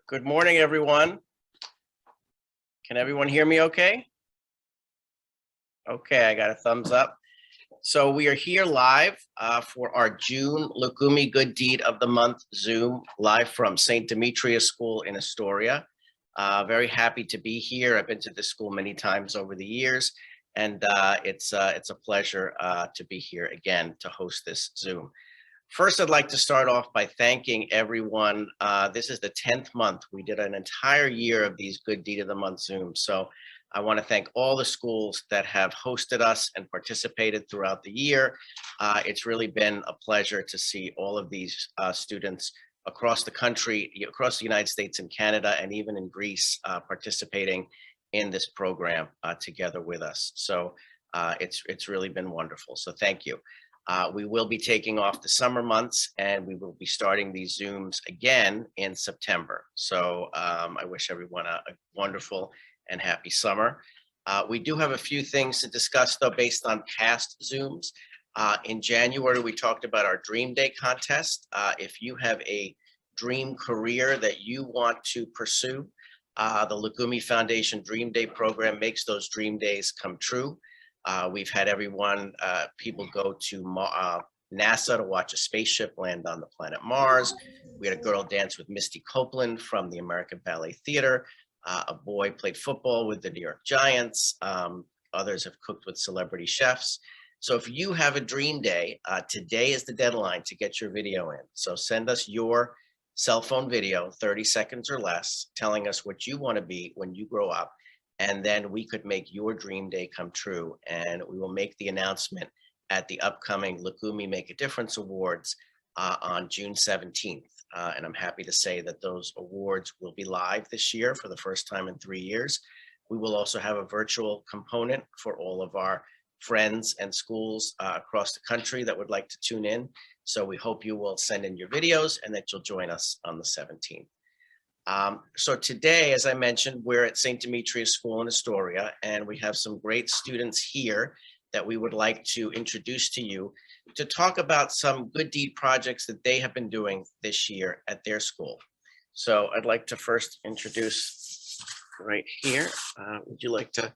Good morning, everyone. Can everyone hear me okay? Okay, I got a thumbs up. So we are here live for our June Loukoumi Good Deed of the Month Zoom, live from St. Demetrius School in Astoria. Very happy to be here. I've been to this school many times over the years, and it's a pleasure to be here again to host this Zoom. First, I'd like to start off by thanking everyone. This is the 10th month. We did an entire year of these Good Deed of the Month Zooms. So I want to thank all the schools that have hosted us and participated throughout the year. It's really been a pleasure to see all of these students across the country, across the United States and Canada, and even in Greece, participating in this program together with us. So it's really been wonderful. So thank you. We will be taking off the summer months, and we will be starting these Zooms again in September. So I wish everyone a wonderful and happy summer. We do have a few things to discuss, though, based on past Zooms. In January, we talked about our Dream Day contest. If you have a dream career that you want to pursue, the Loukoumi Foundation Dream Day program makes those dream days come true. We've had people go to NASA to watch a spaceship land on the planet Mars. We had a girl dance with Misty Copeland from the American Ballet Theater. A boy played football with the New York Giants. Others have cooked with celebrity chefs. So if you have a dream day, today is the deadline to get your video in. So send us your cell phone video, 30 seconds or less, telling us what you want to be when you grow up. And then we could make your dream day come true. And we will make the announcement at the upcoming Loukoumi Make a Difference Awards on June 17th. And I'm happy to say that those awards will be live this year for the first time in 3 years. We will also have a virtual component for all of our friends and schools across the country that would like to tune in. So we hope you will send in your videos and that you'll join us on the 17th. So today, as I mentioned, we're at St. Demetrius School in Astoria, and we have some great students here that we would like to introduce to you to talk about some good deed projects that they have been doing this year at their school. So I'd like to first introduce right here. Would you like to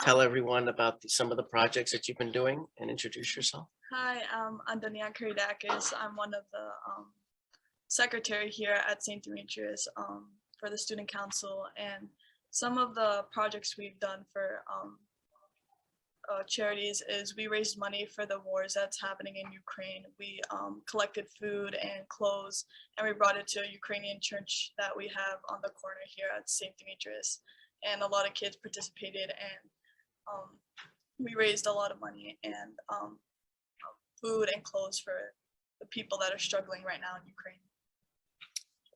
tell everyone about some of the projects that you've been doing and introduce yourself? Hi, I'm Antonia Karidakis. I'm one of the secretary here at St. Demetrius for the student council, and some of the projects we've done for charities is we raised money for the wars that's happening in Ukraine. We collected food and clothes, and we brought it to a Ukrainian church that we have on the corner here at St. Demetrius, and a lot of kids participated, and we raised a lot of money and food and clothes for the people that are struggling right now in Ukraine.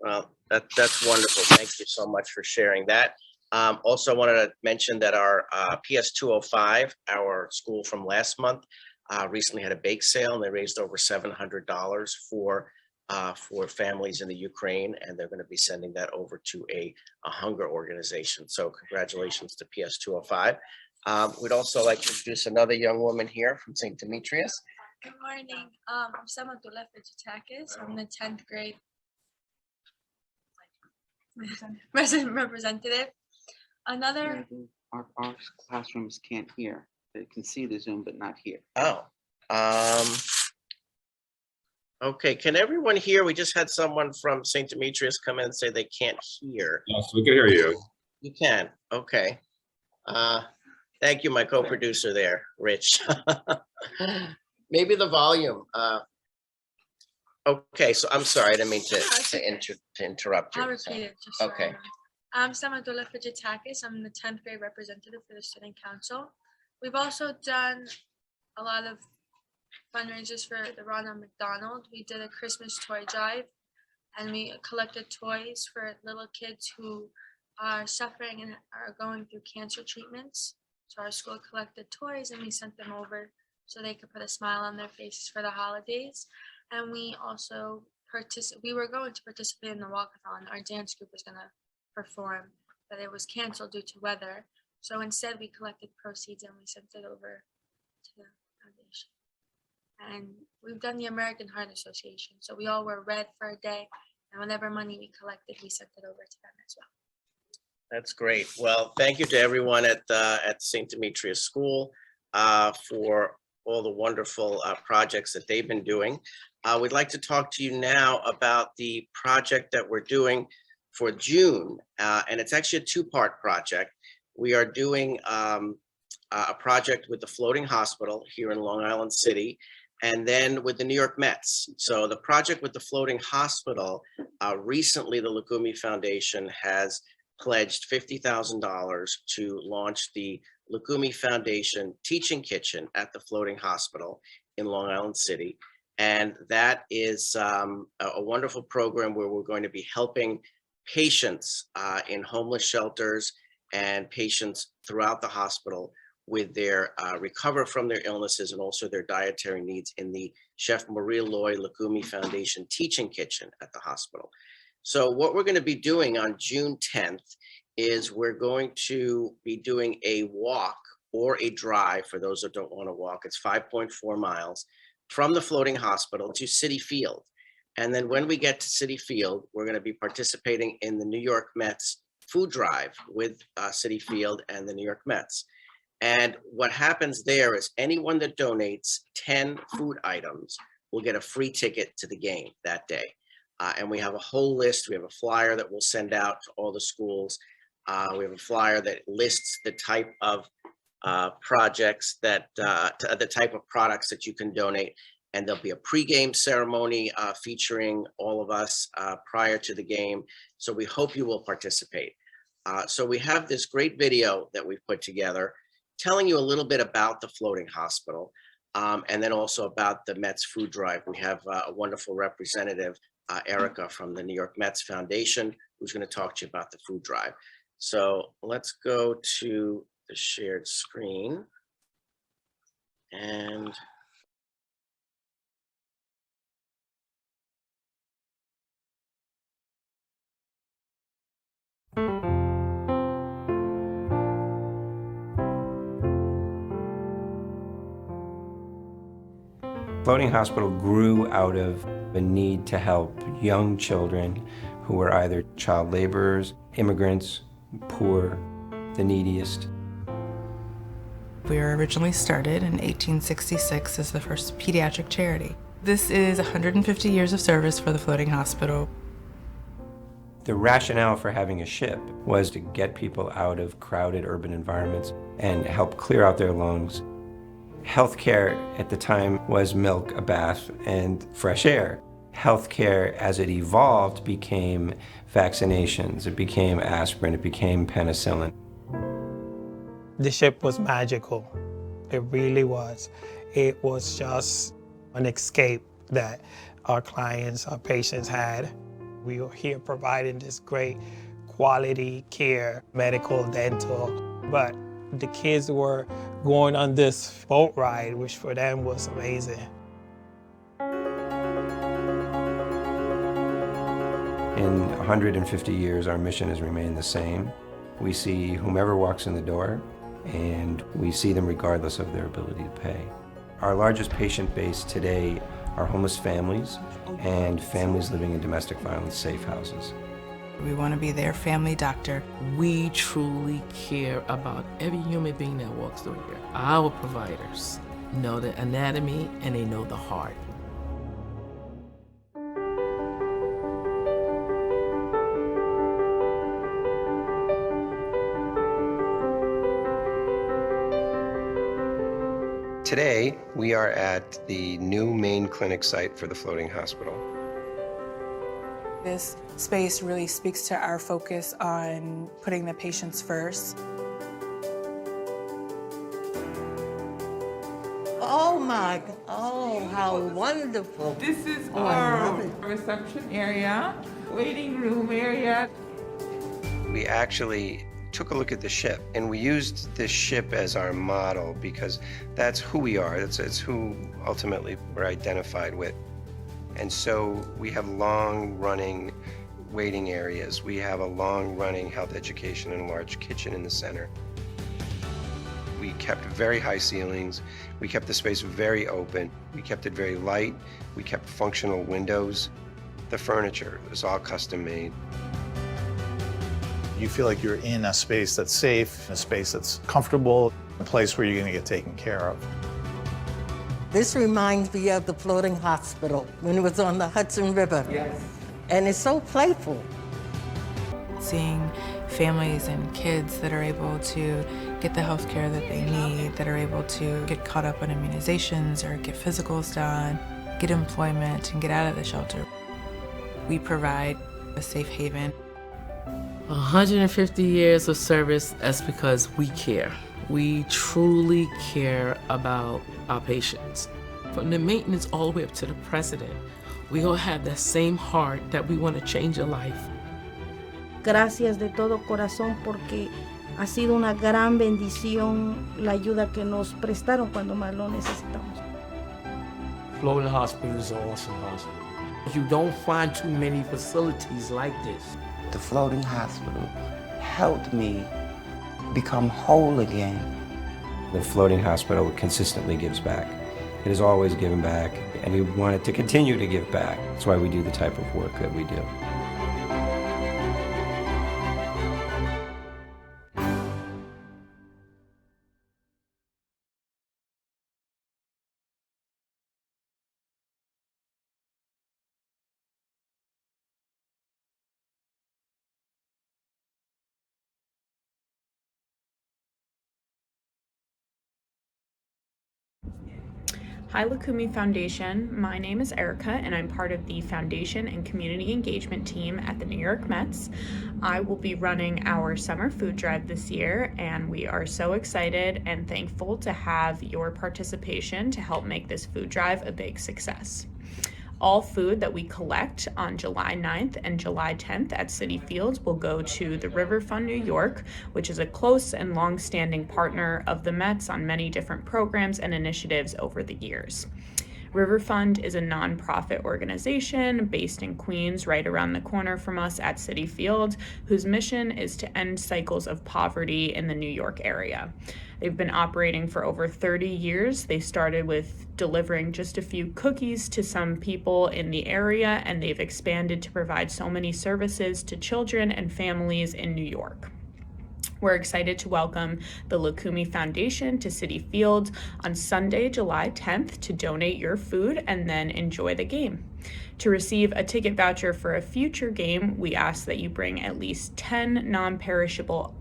Well, that's wonderful. Thank you so much for sharing that. Also, I wanted to mention that our PS205, our school from last month, recently had a bake sale, and they raised over $700 for families in the Ukraine, and they're going to be sending that over to a hunger organization. So congratulations to PS205. We'd also like to introduce another young woman here from St. Demetrius. Good morning. I'm Samadula Fijitakis. I'm the 10th grade representative. Our classrooms can't hear. They can see the Zoom, but not hear. Oh, okay. Can everyone hear? We just had someone from St. Demetrius come in and say they can't hear. Yes, we can hear you. You can. Okay. Thank you, my co-producer there, Rich. Maybe the volume. Okay, so I'm sorry, I didn't mean to interrupt you. I'll repeat it. Just Okay. I'm Samadula Fijitakis. I'm the 10th grade representative for the student council. We've also done a lot of fundraisers for the Ronald McDonald. We did a Christmas toy drive, and we collected toys for little kids who are suffering and are going through cancer treatments. So our school collected toys and we sent them over so they could put a smile on their faces for the holidays. And we also we were going to participate in the walkathon. Our dance group was going to perform, but it was canceled due to weather. So instead we collected proceeds and we sent it over to the foundation. And we've done the American Heart Association. So we all wear red for a day And whatever money we collected, we sent it over to them as well. That's great. Well, thank you to everyone at St. Demetrius School for all the wonderful projects that they've been doing. We'd like to talk to you now about the project that we're doing for June, and it's actually a two-part project. We are doing a project with the Floating Hospital here in Long Island City, and then with the New York Mets. So the project with the Floating Hospital, recently the Loukoumi Foundation has pledged $50,000 to launch the Loukoumi Foundation Teaching Kitchen at the Floating Hospital in Long Island City. And that is a wonderful program where we're going to be helping patients in homeless shelters and patients throughout the hospital with their recover from their illnesses and also their dietary needs in the Chef Maria Loy Loukoumi Foundation Teaching Kitchen at the hospital. So what we're going to be doing on June 10th is we're going to be doing a walk or a drive for those that don't want to walk. It's 5.4 miles from the Floating Hospital to Citi Field. And then when we get to Citi Field, we're going to be participating in the New York Mets food drive with Citi Field and the New York Mets. And what happens there is anyone that donates 10 food items will get a free ticket to the game that day. And we have a whole list. We have a flyer that we'll send out to all the schools. We have a flyer that lists the type of projects that, the type of products that you can donate. And there'll be a pregame ceremony featuring all of us prior to the game. So we hope you will participate. So we have this great video that we've put together telling you a little bit about the Floating Hospital and then also about the Mets food drive. We have a wonderful representative, Erica from the New York Mets Foundation, who's going to talk to you about the food drive. So let's go to the shared screen. And Floating Hospital grew out of a need to help young children who were either child laborers, immigrants, poor, the neediest. We were originally started in 1866 as the first pediatric charity. This is 150 years of service for the Floating Hospital. The rationale for having a ship was to get people out of crowded urban environments and help clear out their lungs. Healthcare at the time was milk, a bath, and fresh air. Healthcare, as it evolved, became vaccinations, it became aspirin, it became penicillin. The ship was magical. It really was. It was just an escape that our clients, our patients had. We were here providing this great quality care, medical, dental, but the kids were going on this boat ride, which for them was amazing. In 150 years, our mission has remained the same. We see whomever walks in the door, and we see them regardless of their ability to pay. Our largest patient base today are homeless families and families living in domestic violence safe houses. We want to be their family doctor. We truly care about every human being that walks through here. Our providers know the anatomy and they know the heart. Today, we are at the new main clinic site for the Floating Hospital. This space really speaks to our focus on putting the patients first. Oh my, oh, how wonderful. This is Oh, I our love it. reception area, waiting room area. We actually took a look at the ship, and we used this ship as our model because that's who we are. It's who ultimately we're identified with. And so we have long-running waiting areas. We have a long-running health education and a large kitchen in the center. We kept very high ceilings. We kept the space very open. We kept it very light. We kept functional windows. The furniture was all custom made. You feel like you're in a space that's safe, a space that's comfortable, a place where you're going to get taken care of. This reminds me of the floating hospital when it was on the Hudson River. Yes. And it's so playful. Seeing families and kids that are able to get the health care that they need, that are able to get caught up on immunizations or get physicals done, get employment, and get out of the shelter. We provide a safe haven. 150 years of service, that's because we care. We truly care about our patients. From the maintenance all the way up to the president, we all have that same heart that we want to change a life. Gracias de todo corazón porque ha sido una gran bendición la ayuda que nos prestaron cuando más lo necesitamos. Floating Hospital is an awesome hospital. You don't find too many facilities like this. The floating hospital helped me become whole again. The floating hospital consistently gives back. It has always given back, and we want it to continue to give back. That's why we do the type of work that we do. Hi Loukoumi Foundation, my name is Erica and I'm part of the Foundation and Community Engagement team at the New York Mets. I will be running our summer food drive this year and we are so excited and thankful to have your participation to help make this food drive a big success. All food that we collect on July 9th and July 10th at Citi Field will go to the River Fund New York, which is a close and long-standing partner of the Mets on many different programs and initiatives over the years. River Fund is a nonprofit organization based in Queens, right around the corner from us at Citi Field, whose mission is to end cycles of poverty in the New York area. They've been operating for over 30 years. They started with delivering just a few cookies to some people in the area, and they've expanded to provide so many services to children and families in New York. We're excited to welcome the Loukoumi Foundation to Citi Field on Sunday, July 10th to donate your food and then enjoy the game. To receive a ticket voucher for a future game, we ask that you bring at least 10 non-perishable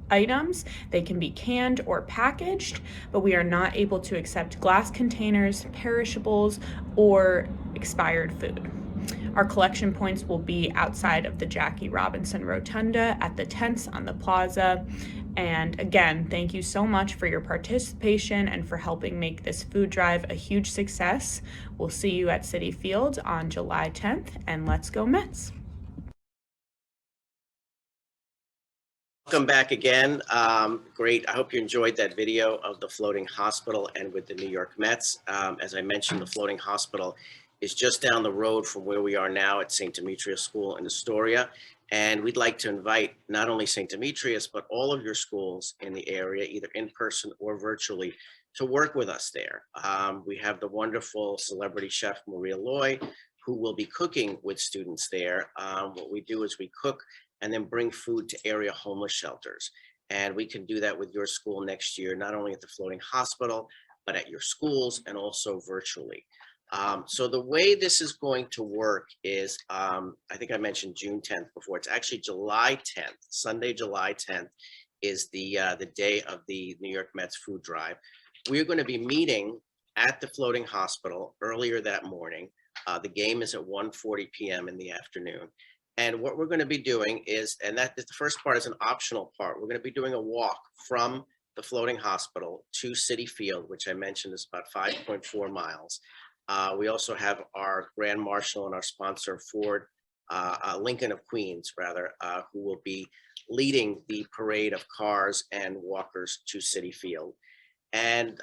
items. They can be canned or packaged, but we are not able to accept glass containers, perishables, or expired food. Our collection points will be outside of the Jackie Robinson Rotunda at the tents on the plaza. And again, thank you so much for your participation and for helping make this food drive a huge success. We'll see you at Citi Field on July 10th, and let's go Mets. Welcome back again. Great. I hope you enjoyed that video of the floating hospital and with the New York Mets. As I mentioned, the floating hospital is just down the road from where we are now at St. Demetrius School in Astoria. And we'd like to invite not only St. Demetrius, but all of your schools in the area, either in person or virtually, to work with us there. We have the wonderful celebrity chef, Maria Loy, who will be cooking with students there. What we do is we cook and then bring food to area homeless shelters. And we can do that with your school next year, not only at the floating hospital, but at your schools and also virtually. So the way this is going to work is, I think I mentioned June 10th before, it's actually July 10th, Sunday, July 10th is the day of the New York Mets food drive. We're going to be meeting at the floating hospital earlier that morning. The game is at 1:40 p.m. in the afternoon. And what we're going to be doing is, and that the first part is an optional part, we're going to be doing a walk from the floating hospital to Citi Field, which I mentioned is about 5.4 miles. We also have our Grand Marshal and our sponsor, Ford, Lincoln of Queens, rather, who will be leading the parade of cars and walkers to Citi Field. And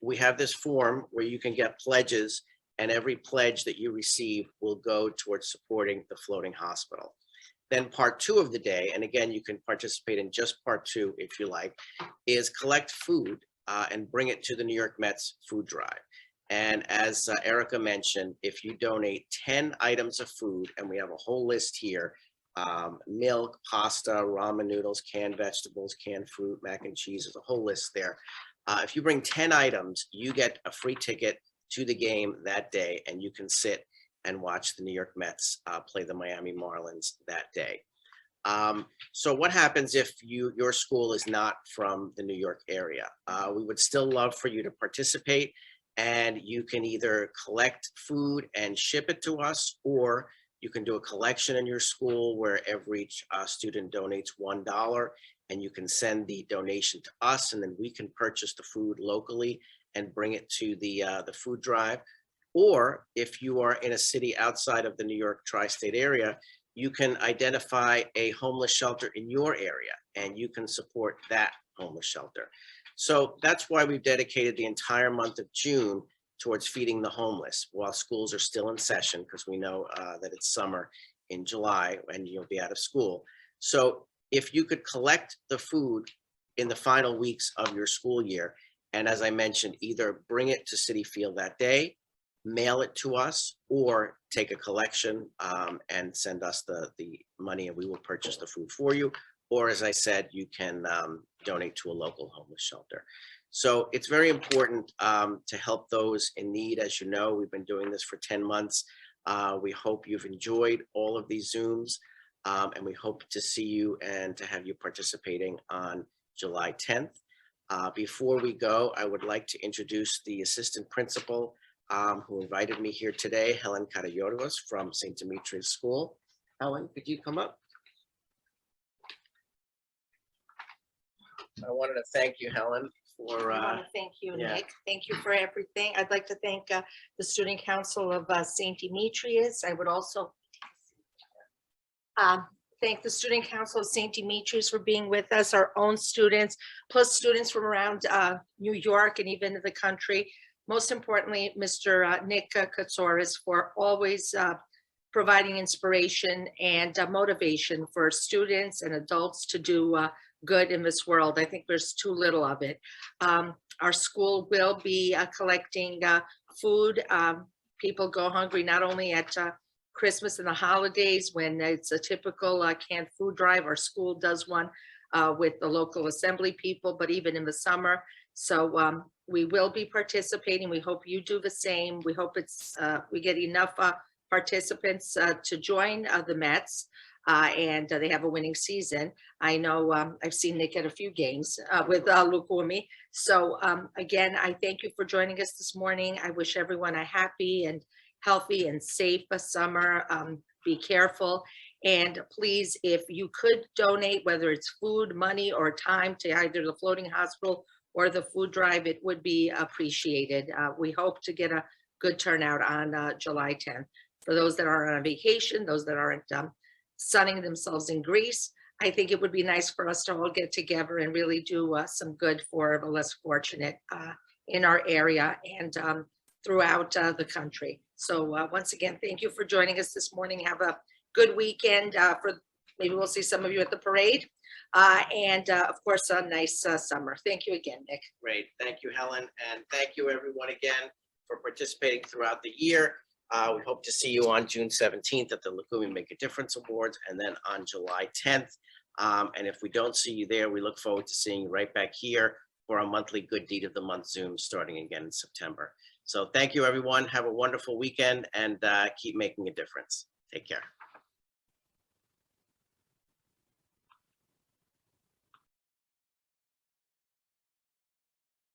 we have this form where you can get pledges, and every pledge that you receive will go towards supporting the floating hospital. Then part two of the day, and again, you can participate in just part two if you like, is collect food and bring it to the New York Mets food drive. And as Erica mentioned, if you donate 10 items of food, and we have a whole list here, milk, pasta, ramen noodles, canned vegetables, canned fruit, mac and cheese, there's a whole list there. If you bring 10 items, you get a free ticket to the game that day, and you can sit and watch the New York Mets play the Miami Marlins that day. So what happens if your school is not from the New York area? We would still love for you to participate, and you can either collect food and ship it to us, or you can do a collection in your school where every student donates $1, and you can send the donation to us, and then we can purchase the food locally and bring it to the food drive. Or if you are in a city outside of the New York tri-state area, you can identify a homeless shelter in your area, and you can support that homeless shelter. So that's why we've dedicated the entire month of June towards feeding the homeless while schools are still in session, because we know that it's summer in July and you'll be out of school. So if you could collect the food in the final weeks of your school year, and as I mentioned, either bring it to Citi Field that day, mail it to us, or take a collection and send us the money, and we will purchase the food for you. Or as I said, you can donate to a local homeless shelter. So it's very important to help those in need. As you know, we've been doing this for 10 months. We hope you've enjoyed all of these Zooms, and we hope to see you and to have you participating on July 10th. Before we go, I would like to introduce the assistant principal who invited me here today, Helen Karayotovas from St. Demetrius School. Helen, could you come up? I wanted to thank you, Helen, for. I want to thank you, yeah. Nick. Thank you for everything. I'd like to thank the Student Council of St. Demetrius. I would also thank the Student Council of St. Demetrius for being with us, our own students, plus students from around New York and even the country. Most importantly, Mr. Nick Katsoris for always providing inspiration and motivation for students and adults to do good in this world. I think there's too little of it. Our school will be collecting food. People go hungry not only at Christmas and the holidays when it's a typical canned food drive. Our school does one with the local assembly people, but even in the summer. So we will be participating. We hope you do the same. We hope we get enough participants to join the Mets. And they have a winning season. I know I've seen Nick at a few games with Loukoumi. So again, I thank you for joining us this morning. I wish everyone a happy and healthy and safe summer. Be careful. And please, if you could donate, whether it's food, money, or time to either the floating hospital or the food drive, it would be appreciated. We hope to get a good turnout on July 10th. For those that are on vacation, those that aren't sunning themselves in Greece, I think it would be nice for us to all get together and really do some good for the less fortunate in our area and throughout the country. So once again, thank you for joining us this morning. Have a good weekend. Maybe we'll see some of you at the parade. And of course, a nice summer. Thank you again, Nick. Great. Thank you, Helen. And thank you everyone again for participating throughout the year. We hope to see you on June 17th at the Loukoumi Make a Difference Awards, and then on July 10th. And if we don't see you there, we look forward to seeing you right back here for our monthly Good Deed of the Month Zoom starting again in September. So thank you, everyone. Have a wonderful weekend and keep making a difference. Take care.